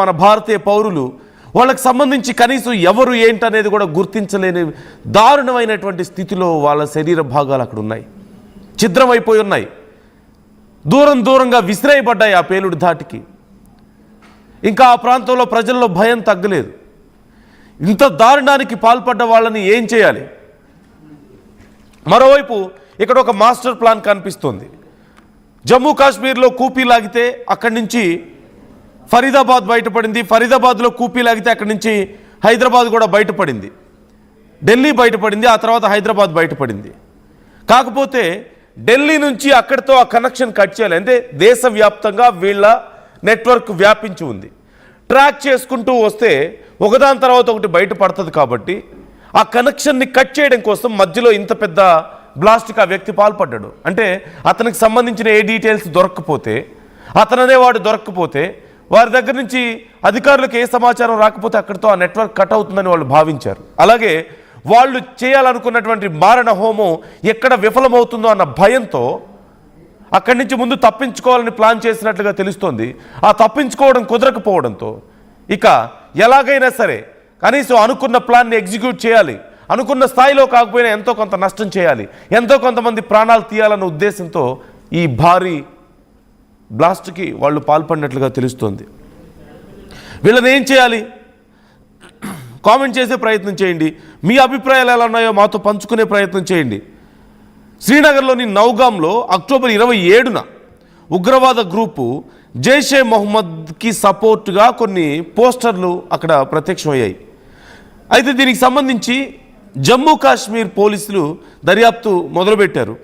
మన భారతీయ పౌరులు వాళ్ళకి సంబంధించి కనీసం ఎవరు ఏంటనేది కూడా గుర్తించలేని దారుణమైనటువంటి స్థితిలో వాళ్ళ శరీర భాగాలు అక్కడ ఉన్నాయి, ఛిద్రమైపోయి ఉన్నాయి, దూరంగా విసిరేయబడ్డాయి ఆ పేలుడు ధాటికి. ఇంకా ఆ ప్రాంతంలో ప్రజల్లో భయం తగ్గలేదు. ఇంత దారుణానికి పాల్పడ్డ వాళ్ళని ఏం చేయాలి? మరోవైపు ఇక్కడ ఒక మాస్టర్ ప్లాన్ కనిపిస్తుంది. జమ్మూ కాశ్మీర్లో కూపీ లాగితే అక్కడి నుంచి ఫరీదాబాద్ బయటపడింది, ఫరీదాబాద్లో కూపీ లాగితే అక్కడి నుంచి హైదరాబాద్ కూడా బయటపడింది, ఢిల్లీ బయటపడింది, ఆ తర్వాత హైదరాబాద్ బయటపడింది. కాకపోతే ఢిల్లీ నుంచి అక్కడితో ఆ కనెక్షన్ కట్ చేయాలి అంటే దేశవ్యాప్తంగా వీళ్ళ నెట్వర్క్ వ్యాపించి ఉంది. ట్రాక్ చేసుకుంటూ వస్తే ఒకదాని తర్వాత ఒకటి బయటపడుతుంది. కాబట్టి ఆ కనెక్షన్ని కట్ చేయడం కోసం మధ్యలో ఇంత పెద్ద బ్లాస్ట్కి ఆ వ్యక్తి పాల్పడ్డాడు. అంటే అతనికి సంబంధించిన ఏ డీటెయిల్స్ దొరక్కపోతే, అతననేవాడు దొరక్కపోతే, వారి దగ్గర నుంచి అధికారులకు ఏ సమాచారం రాకపోతే అక్కడితో ఆ నెట్వర్క్ కట్ అవుతుందని వాళ్ళు భావించారు. అలాగే వాళ్ళు చేయాలనుకున్నటువంటి మారణ హోమం ఎక్కడ విఫలమవుతుందో అన్న భయంతో అక్కడి నుంచి ముందు తప్పించుకోవాలని ప్లాన్ చేసినట్లుగా తెలుస్తోంది. ఆ తప్పించుకోవడం కుదరకపోవడంతో ఇక ఎలాగైనా సరే కనీసం అనుకున్న ప్లాన్ని ఎగ్జిక్యూట్ చేయాలి, అనుకున్న స్థాయిలో కాకపోయినా ఎంతో కొంత నష్టం చేయాలి, ఎంతో కొంతమంది ప్రాణాలు తీయాలన్న ఉద్దేశంతో ఈ భారీ బ్లాస్ట్కి వాళ్ళు పాల్పడినట్లుగా తెలుస్తోంది. వీళ్ళని ఏం చేయాలి? కామెంట్ చేసే ప్రయత్నం చేయండి. మీ అభిప్రాయాలు ఎలా ఉన్నాయో మాతో పంచుకునే ప్రయత్నం చేయండి. శ్రీనగర్లోని నౌగాంలో అక్టోబర్ 27న ఉగ్రవాద గ్రూపు జైషే మొహమ్మద్కి సపోర్టుగా కొన్ని పోస్టర్లు అక్కడ ప్రత్యక్షమయ్యాయి. అయితే దీనికి సంబంధించి జమ్మూ కాశ్మీర్ పోలీసులు దర్యాప్తు మొదలుపెట్టారు.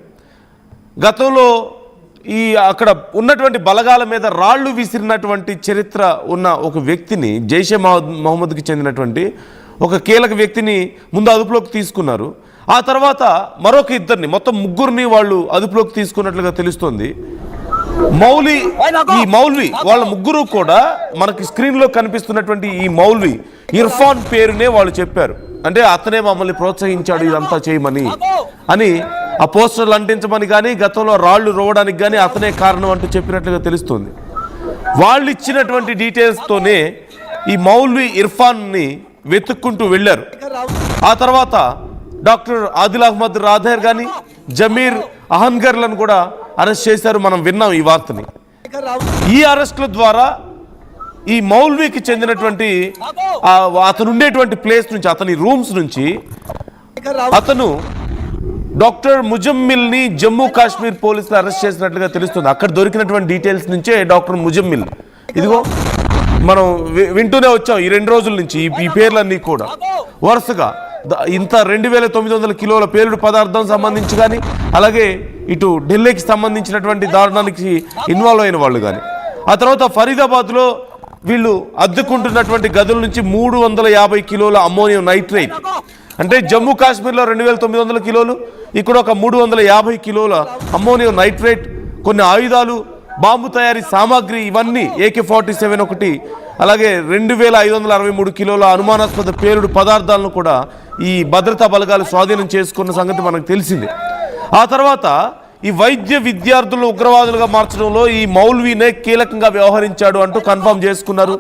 గతంలో అక్కడ ఉన్నటువంటి బలగాల మీద రాళ్లు విసిరినటువంటి చరిత్ర ఉన్న ఒక వ్యక్తిని, జైషే మొహమ్మద్కి చెందినటువంటి ఒక కీలక వ్యక్తిని ముందు అదుపులోకి తీసుకున్నారు. ఆ తర్వాత మరొక ఇద్దరిని, మొత్తం ముగ్గురిని వాళ్ళు అదుపులోకి తీసుకున్నట్లుగా తెలుస్తోంది. ఈ మౌల్వి వాళ్ళ ముగ్గురు కూడా మనకి స్క్రీన్లో కనిపిస్తున్నటువంటి ఈ మౌల్వి ఇర్ఫాన్ పేరునే వాళ్ళు చెప్పారు. అంటే అతనే మమ్మల్ని ప్రోత్సహించాడు ఇదంతా చేయమని అని, ఆ పోస్టర్లు అంటించమని కానీ, గతంలో రాళ్లు రోవడానికి కానీ అతనే కారణం అంటూ చెప్పినట్లుగా తెలుస్తుంది. వాళ్ళు ఇచ్చినటువంటి డీటెయిల్స్తోనే ఈ మౌల్వి ఇర్ఫాన్ని వెతుక్కుంటూ వెళ్ళారు. ఆ తర్వాత డాక్టర్ ఆదిల్ అహ్మద్ రాథేర్ కానీ, జమీర్ అహన్గర్లను కూడా అరెస్ట్ చేశారు. మనం విన్నాం ఈ వార్తని. ఈ అరెస్టుల ద్వారా ఈ మౌల్వీకి చెందినటువంటి అతను ఉండేటువంటి ప్లేస్ నుంచి, అతని రూమ్స్ నుంచి అతను డాక్టర్ ముజమ్మిల్ని జమ్మూ కాశ్మీర్ పోలీసులు అరెస్ట్ చేసినట్లుగా తెలుస్తుంది. అక్కడ దొరికినటువంటి డీటెయిల్స్ నుంచే డాక్టర్ ముజమ్మిల్, ఇదిగో మనం వింటూనే వచ్చాం ఈ 2 రోజుల నుంచి ఈ పేర్లన్నీ కూడా వరుసగా ఇంత 2900 కిలోల పేలుడు పదార్థం సంబంధించి కానీ, అలాగే ఇటు ఢిల్లీకి సంబంధించినటువంటి దారుణానికి ఇన్వాల్వ్ అయిన వాళ్ళు కానీ, ఆ తర్వాత ఫరీదాబాద్లో వీళ్ళు అద్దెకుంటున్నటువంటి గదుల నుంచి 350 కిలోల అమ్మోనియం నైట్రేట్, అంటే జమ్మూ కాశ్మీర్లో 2900 కిలోలు, ఇక్కడ ఒక 350 కిలోల అమ్మోనియం నైట్రేట్, కొన్ని ఆయుధాలు, బాంబు తయారీ సామాగ్రి, ఇవన్నీ AK-47 ఒకటి, అలాగే 2563 కిలోల అనుమానాస్పద పేలుడు పదార్థాలను కూడా ఈ భద్రతా బలగాలు స్వాధీనం చేసుకున్న సంగతి మనకు తెలిసింది. ఆ తర్వాత ఈ వైద్య విద్యార్థులను ఉగ్రవాదులుగా మార్చడంలో ఈ మౌల్వీనే కీలకంగా వ్యవహరించాడు అంటూ కన్ఫర్మ్ చేసుకున్నారు.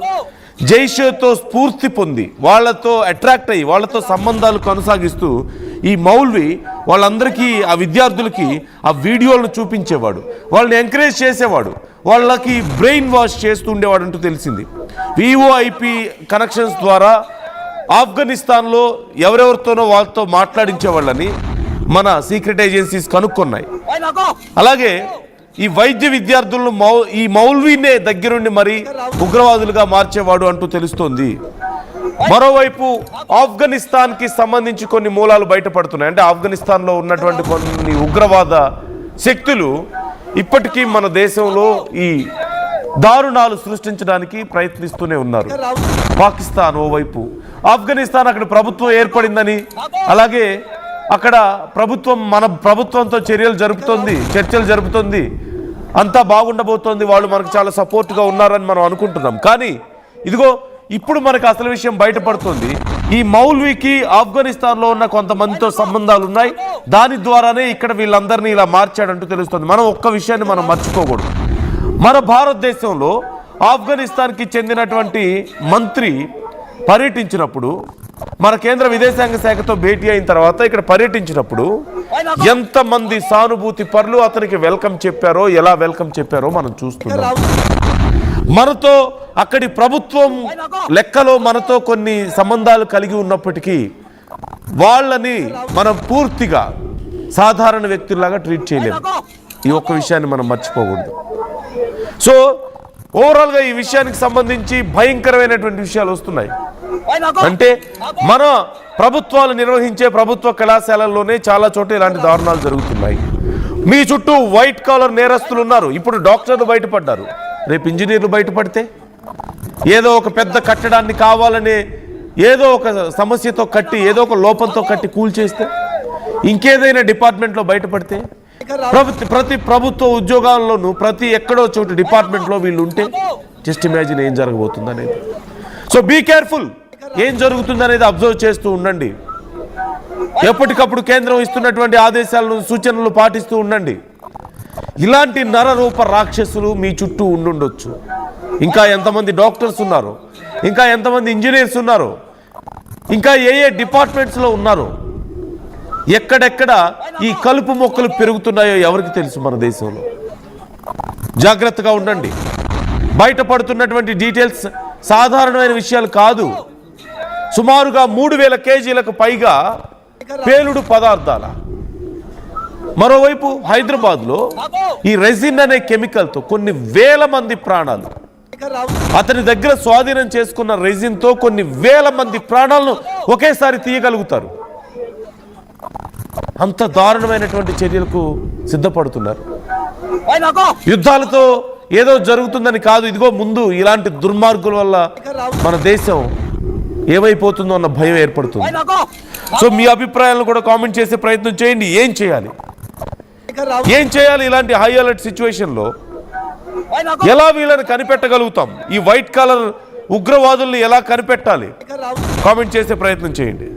జైషేతో స్ఫూర్తి పొంది వాళ్ళతో అట్రాక్ట్ అయ్యి వాళ్ళతో సంబంధాలు కొనసాగిస్తూ ఈ మౌల్వి వాళ్ళందరికీ, ఆ విద్యార్థులకి ఆ వీడియోలను చూపించేవాడు, వాళ్ళని ఎంకరేజ్ చేసేవాడు, వాళ్ళకి బ్రెయిన్ వాష్ చేస్తూ ఉండేవాడు అంటూ తెలిసింది. VOIP కనెక్షన్స్ ద్వారా ఆఫ్ఘనిస్తాన్లో ఎవరెవరితోనో వాళ్ళతో మాట్లాడించేవాళ్ళని మన సీక్రెట్ ఏజెన్సీస్ కనుక్కున్నాయి. అలాగే ఈ వైద్య విద్యార్థులను ఈ మౌల్వీనే దగ్గరుండి మరి ఉగ్రవాదులుగా మార్చేవాడు అంటూ తెలుస్తోంది. మరోవైపు ఆఫ్ఘనిస్తాన్కి సంబంధించి కొన్ని మూలాలు బయటపడుతున్నాయి. అంటే ఆఫ్ఘనిస్తాన్లో ఉన్నటువంటి కొన్ని ఉగ్రవాద శక్తులు ఇప్పటికీ మన దేశంలో ఈ దారుణాలు సృష్టించడానికి ప్రయత్నిస్తూనే ఉన్నారు. పాకిస్తాన్ ఓవైపు, ఆఫ్ఘనిస్తాన్ అక్కడ ప్రభుత్వం ఏర్పడిందని, అలాగే అక్కడ ప్రభుత్వం మన ప్రభుత్వంతో చర్చలు జరుపుతోంది, అంతా బాగుండబోతోంది, వాళ్ళు మనకు చాలా సపోర్ట్గా ఉన్నారని మనం అనుకుంటున్నాం. కానీ ఇదిగో ఇప్పుడు మనకు అసలు విషయం బయటపడుతుంది. ఈ మౌల్వీకి ఆఫ్ఘనిస్తాన్లో ఉన్న కొంతమందితో సంబంధాలు ఉన్నాయి, దాని ద్వారానే ఇక్కడ వీళ్ళందరినీ ఇలా మార్చాడంటూ తెలుస్తుంది. మనం ఒక్క విషయాన్ని మనం మర్చిపోకూడదు. మన భారతదేశంలో ఆఫ్ఘనిస్తాన్కి చెందినటువంటి మంత్రి పర్యటించినప్పుడు, మన కేంద్ర విదేశాంగ శాఖతో భేటీ అయిన తర్వాత ఇక్కడ పర్యటించినప్పుడు ఎంతమంది సానుభూతి పరులు అతనికి వెల్కమ్ చెప్పారో, ఎలా వెల్కమ్ చెప్పారో మనం చూస్తున్నాం. మనతో అక్కడి ప్రభుత్వం లెక్కలో మనతో కొన్ని సంబంధాలు కలిగి ఉన్నప్పటికీ వాళ్ళని మనం పూర్తిగా సాధారణ వ్యక్తుల్లాగా ట్రీట్ చేయలేము. ఈ ఒక్క విషయాన్ని మనం మర్చిపోకూడదు. సో ఓవరాల్గా ఈ విషయానికి సంబంధించి భయంకరమైనటువంటి విషయాలు వస్తున్నాయి. అంటే మన ప్రభుత్వాలు నిర్వహించే ప్రభుత్వ కళాశాలల్లోనే చాలా చోట ఇలాంటి దారుణాలు జరుగుతున్నాయి. మీ చుట్టూ వైట్ కాలర్ నేరస్తులు ఉన్నారు. ఇప్పుడు డాక్టర్లు బయటపడ్డారు, రేపు ఇంజనీర్లు బయటపడితే, ఏదో ఒక పెద్ద కట్టడాన్ని కావాలనే ఏదో ఒక సమస్యతో కట్టి, ఏదో ఒక లోపంతో కట్టి కూల్చేస్తే, ఇంకేదైనా డిపార్ట్మెంట్లో బయటపడితే, ప్రతి ప్రభుత్వ ఉద్యోగాల్లోనూ ప్రతి ఎక్కడో చోటు డిపార్ట్మెంట్లో వీళ్ళు ఉంటే జస్ట్ ఇమాజిన్ ఏం జరగబోతుంది అనేది. సో బీ కేర్ఫుల్, ఏం జరుగుతుంది అనేది అబ్జర్వ్ చేస్తూ ఉండండి. ఎప్పటికప్పుడు కేంద్రం ఇస్తున్నటువంటి ఆదేశాలను, సూచనలు పాటిస్తూ ఉండండి. ఇలాంటి నరరూప రాక్షసులు మీ చుట్టూ ఉండుండొచ్చు. ఇంకా ఎంతమంది డాక్టర్స్ ఉన్నారు, ఇంకా ఎంతమంది ఇంజనీర్స్ ఉన్నారు, ఇంకా ఏ డిపార్ట్మెంట్స్లో ఉన్నారు, ఎక్కడెక్కడ ఈ కలుపు మొక్కలు పెరుగుతున్నాయో ఎవరికి తెలుసు మన దేశంలో. జాగ్రత్తగా ఉండండి. బయటపడుతున్నటువంటి డీటెయిల్స్ సాధారణమైన విషయాలు కాదు. సుమారుగా 3000 కేజీలకు పైగా పేలుడు పదార్థాల. మరోవైపు హైదరాబాద్లో ఈ రెజిన్ అనే కెమికల్తో కొన్ని వేల మంది ప్రాణాలు, అతని దగ్గర స్వాధీనం చేసుకున్న రెజిన్తో కొన్ని వేల మంది ప్రాణాలను ఒకేసారి తీయగలుగుతారు. అంత దారుణమైనటువంటి చర్యలకు సిద్ధపడుతున్నారు. యుద్ధాలతో ఏదో జరుగుతుందని కాదు, ఇదిగో ముందు ఇలాంటి దుర్మార్గుల వల్ల మన దేశం ఏమైపోతుందో అన్న భయం ఏర్పడుతుంది. సో మీ అభిప్రాయాలను కూడా కామెంట్ చేసే ప్రయత్నం చేయండి. ఏం చేయాలి ఇలాంటి హై అలర్ట్ సిచ్యువేషన్లో? ఎలా వీళ్ళని కనిపెట్టగలుగుతాం? ఈ వైట్ కలర్ ఉగ్రవాదుల్ని ఎలా కనిపెట్టాలి? కామెంట్ చేసే ప్రయత్నం చేయండి.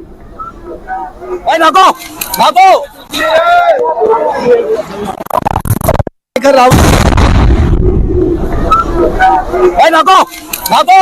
भागो